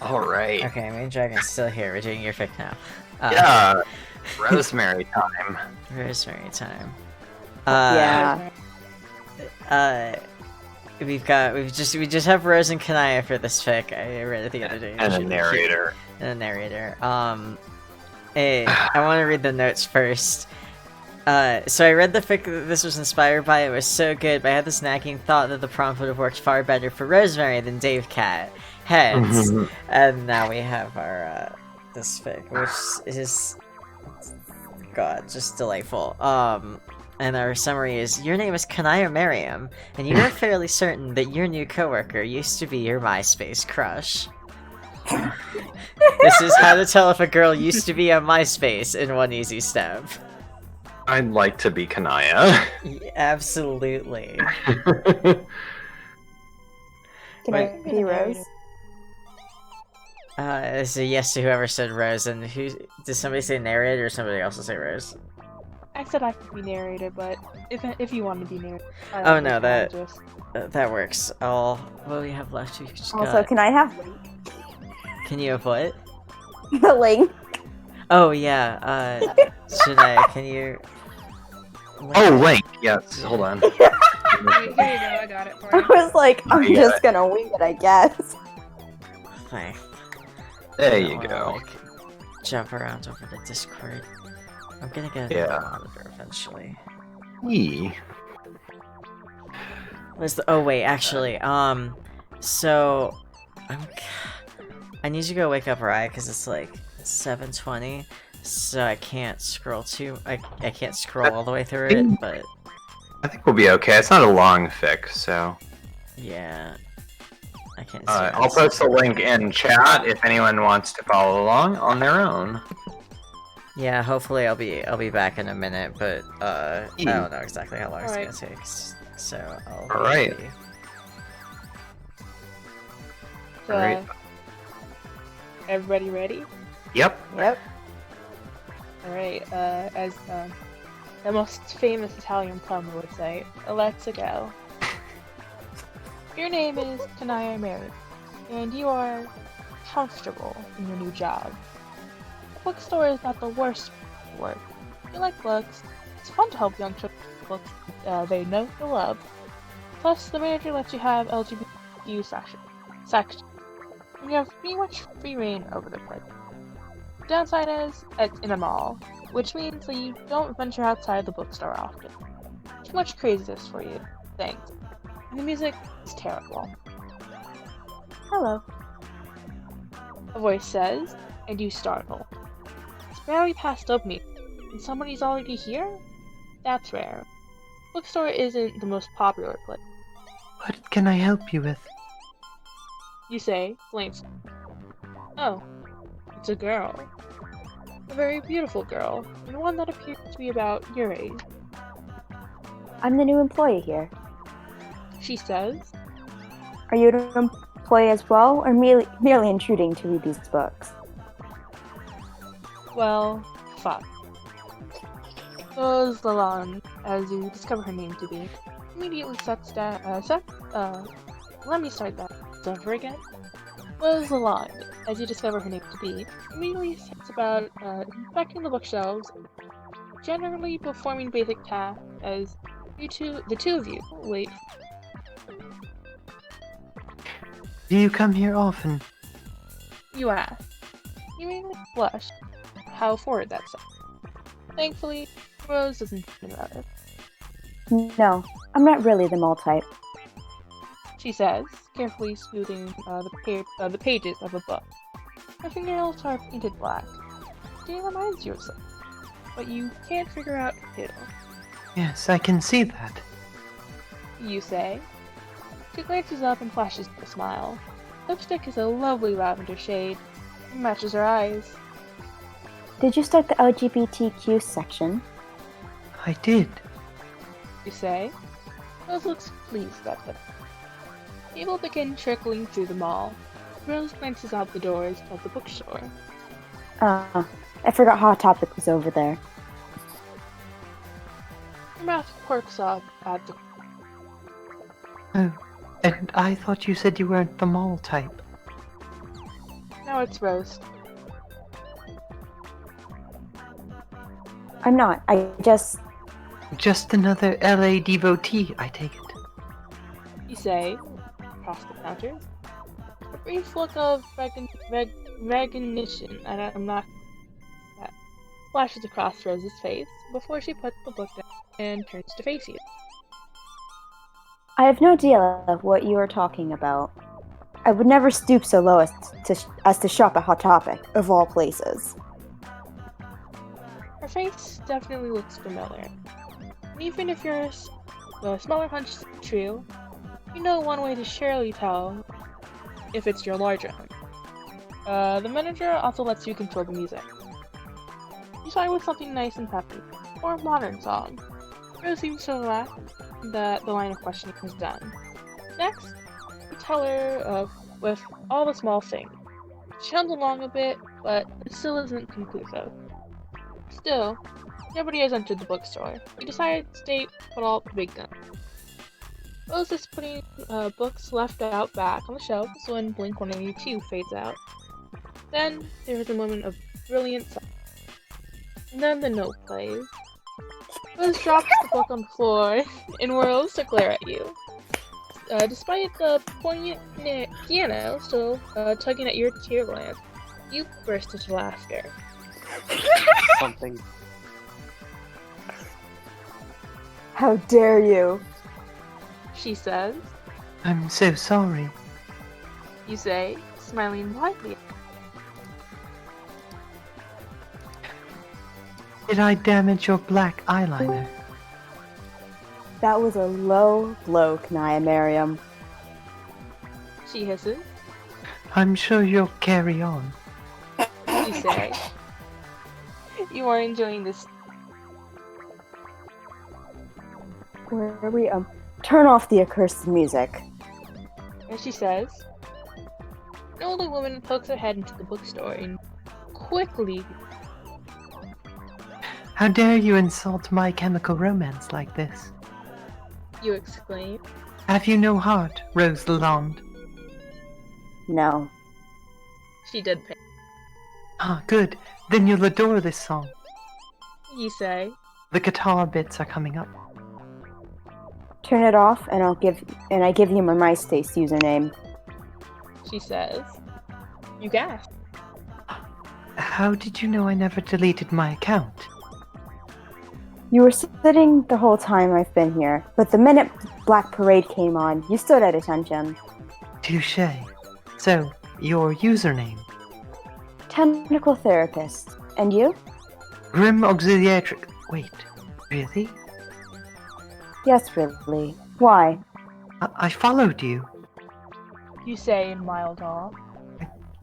Alright. Okay, Main Dragon's still here. We're doing your fic now. Yeah. Rosemary time. Rosemary time. Yeah. We just have Rose and Kanaya for this fic. I read it the other day. And a narrator. And a narrator. Hey, I want to read the notes first. So I read the fic that this was inspired by. It was so good, but I had this nagging thought that the prompt would have worked far better for Rosemary than Dave Cat. Heads. And now we have our, this fic, which is, God, just delightful. And our summary is, your name is Kanaya Merriam, and you are fairly certain that your new coworker used to be your MySpace crush. This is how to tell if a girl used to be on MySpace in one easy step. I'd like to be Kanaya. Absolutely. Can I be Rose? So yes to whoever said Rose, and who did somebody say narrator or somebody else say Rose? I said I could be narrator, but if you want to be narrator. Oh no, that works. What do we have left? We just Also, can I have Link? Can you have what? The Link. Oh yeah. Shanae, can you? Oh, Link. Yes. Hold on. Here you go, I got it for I you. was like, I'm You got just it. gonna wing it, I guess. Fine. There you go. Jump around over the Discord. I'm gonna get Yeah. a monitor eventually. Yee. Oh wait, actually, so I need to go wake up Rye because it's like 7:20, so I can't scroll I can't scroll all the way through it, but I think we'll be okay. It's not a long fic, so. yeah, I can't. See I'll post the link in chat if anyone wants to follow along on their own. Yeah, hopefully I'll be back in a minute, but I don't know exactly how long it's gonna take. So I'll. All right. So, Alright. everybody ready? Yep. Yep. Alright, as the most famous Italian plumber would say, let's go. Your name is Kanaya Mary, and you are comfortable in your new job. The bookstore is not the worst place to work. If you like books, it's fun to help young children with books they know and love. Plus, the manager lets you have LGBTQ section. And you have pretty much free reign over the place. The downside is, it's in a mall, which means that you don't venture outside the bookstore often. Too much craziness for you, thanks. And the music is terrible. Hello. A voice says, and you startle. It's barely past opening, and somebody's already here? That's rare. Bookstore isn't the most popular place. What can I help you with? You say, blanks. Oh, it's a girl. A very beautiful girl, and one that appears to be about your age. I'm the new employee here. She says, Are you an employee as well, or merely intruding to read these books? well, fuck. Goes Lalonde, as you discover her name to be, immediately let me start that over again. Was Lalonde, as you discover her name to be, immediately sets about inspecting the bookshelves, generally performing basic tasks as the two of you wait. Do you come here often? You ask. You may blush. How forward that sounds. Thankfully, Rose doesn't think about it. No, I'm not really the mole type. She says, carefully smoothing the pages of a book. Her fingernails are painted black. She reminds you of something, but you can't figure out who. Yes, I can see that. You say. She glances up and flashes a smile. Lipstick is a lovely lavender shade. It matches her eyes. Did you start the LGBTQ section? I did. You say. Rose looks pleased at them. People begin trickling through the mall. Rose glances out the doors of the bookstore. I forgot Hot Topic was over there. Her mouth quirks up at the. Oh, and I thought you said you weren't the mole type. Now it's Rose. I'm not. Just another LA devotee, I take it. You say, across the counter. A brief look of recognition, I'm not that, flashes across Rose's face before she puts the book down and turns to face you. I have no idea of what you are talking about. I would never stoop so low as to shop at Hot Topic, of all places. Her face definitely looks familiar. And even if you're a smaller hunched trio, you know one way to surely tell if it's your larger hunt. The manager also lets you control the music. You start with something nice and peppy, or a modern song. Rose seems to relax that the line of questioning is done. Next, you tell her with all the small things. She hums along a bit, but it still isn't conclusive. Still, nobody has entered the bookstore. You decide to stay put all the big guns. Rose is putting books left out back on the shelves when Blink-182 fades out. Then there is a moment of brilliant silence. And then the note plays. Rose drops the book on the floor and whirls to glare at you. Despite the poignant piano still tugging at your tear gland, you burst into laughter. Something. How dare you? She says. I'm so sorry. You say, smiling widely. Did I damage your black eyeliner? That was a low blow, Kanaya Miriam. She hisses. I'm sure you'll carry on. You say. You are enjoying this. Where are we? Turn off the accursed music. And she says. An older woman pokes her head into the bookstore and quickly. How dare you insult My Chemical Romance like this? You exclaim. Have you no heart, Rose Lalonde? No. She did pay. Ah, good. Then you'll adore this song. You say. The guitar bits are coming up. Turn it off, and I give you my MySpace username. She says. You gasp. How did you know I never deleted my account? You were sitting the whole time I've been here, but the minute Black Parade came on, you stood at attention. Touché. So, your username? Technical therapist. And you? Grim Auxiliatric. Wait, really? Yes, really. Why? I followed you. You say in mild awe.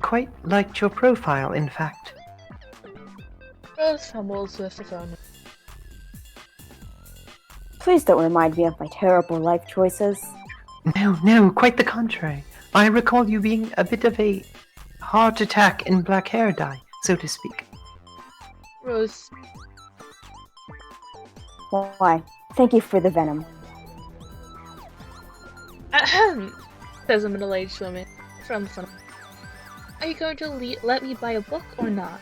Quite liked your profile, in fact. Rose fumbles with the phone. Please don't remind me of my terrible life choices. No, quite the contrary. I recall you being a bit of a heart attack in black hair dye, so to speak. Rose. Why? Thank you for the venom. Ahem, says a middle-aged woman from the front. Are you going to let me buy a book or not?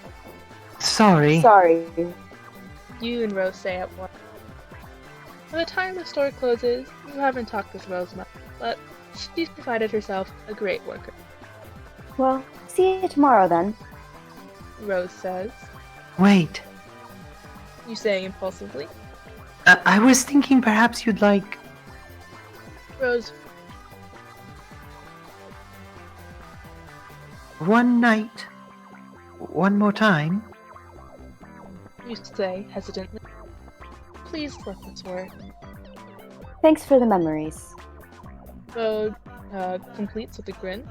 Sorry. Sorry. You and Rose say at once. By the time the store closes, you haven't talked with Rose much, but she's provided herself a great worker. Well, see you tomorrow then. Rose says. Wait. You say impulsively. I was thinking perhaps you'd like... Rose. One night. One more time. You say hesitantly. Please let this work. Thanks for the memories. Rose completes with a grin.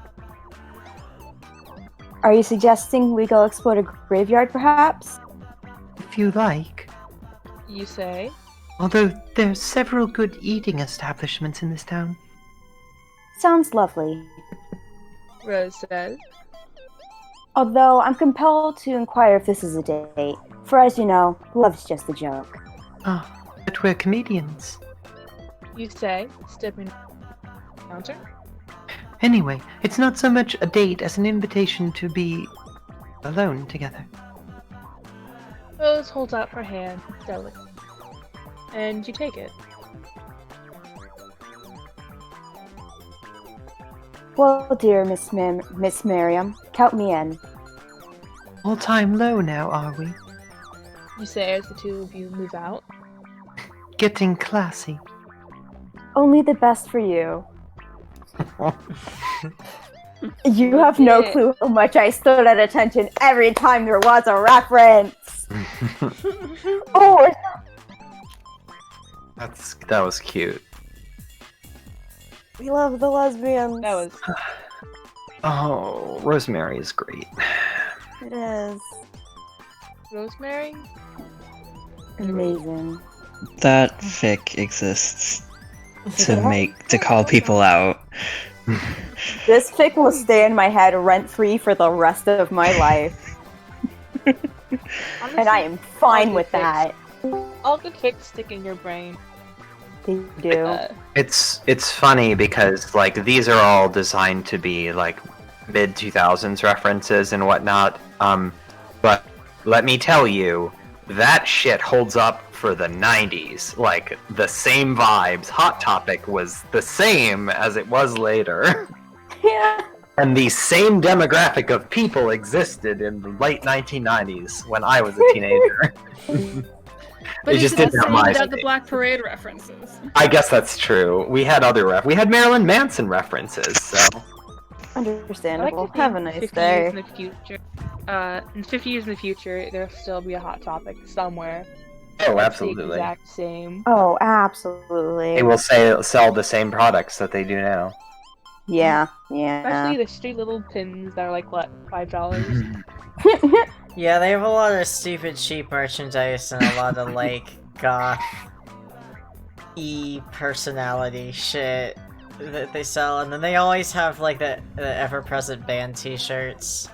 Are you suggesting we go explore a graveyard, perhaps? If you like. You say. Although there's several good eating establishments in this town. Sounds lovely. Rose says. Although I'm compelled to inquire if this is a date, for as you know, love's just a joke. Ah, but we're comedians. You say, stepping counter. Anyway, it's not so much a date as an invitation to be alone together. Rose holds out her hand delicately, and you take it. Well, dear Miss Miriam, count me in. All time low now, are we? You say as the two of you move out. Getting classy. Only the best for you. You have no Yeah. clue how much I stood at attention every time there was a reference. Oh, That was cute. we love the lesbians. That was Oh, Rosemary is great. It is Rosemary. amazing. That fic exists to call people out. This fic will stay in my head rent-free for the rest of my life, and I am fine with that. All good fics stick in your brain. They do. It's funny because like these are all designed to be like mid 2000s references and whatnot. But let me tell you, that shit holds up for the 90s. Like the same vibes. Hot Topic was the same as it was later. Yeah. And the same demographic of people existed in the late 1990s when I was a teenager. But It is just it the didn't have same without MySpace. the Black Parade references? I guess that's true. We had other we had Marilyn Manson references, so Understandable. I Have a like to nice think 50 years in day. the future. In 50 years in the future, there'll still be a Hot Topic somewhere. oh, The absolutely. exact same. Oh, absolutely. They will sell the same products that they do now. Yeah, yeah. Especially the street little pins that are like what, $5? Yeah, they have a lot of stupid cheap merchandise and a lot of like goth personality shit that they sell, and then they always have like the ever-present band t-shirts.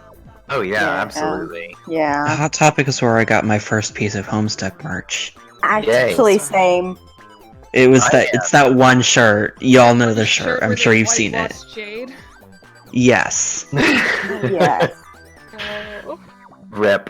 Oh yeah, Yeah. absolutely. Yeah. Hot Topic is where I got my first piece of Homestuck merch. Actually, same. It was I it's that one shirt. Y'all know the shirt. I'm with sure a you've seen it. white-gloss Jade. Yes. Yes. Oh. Rip.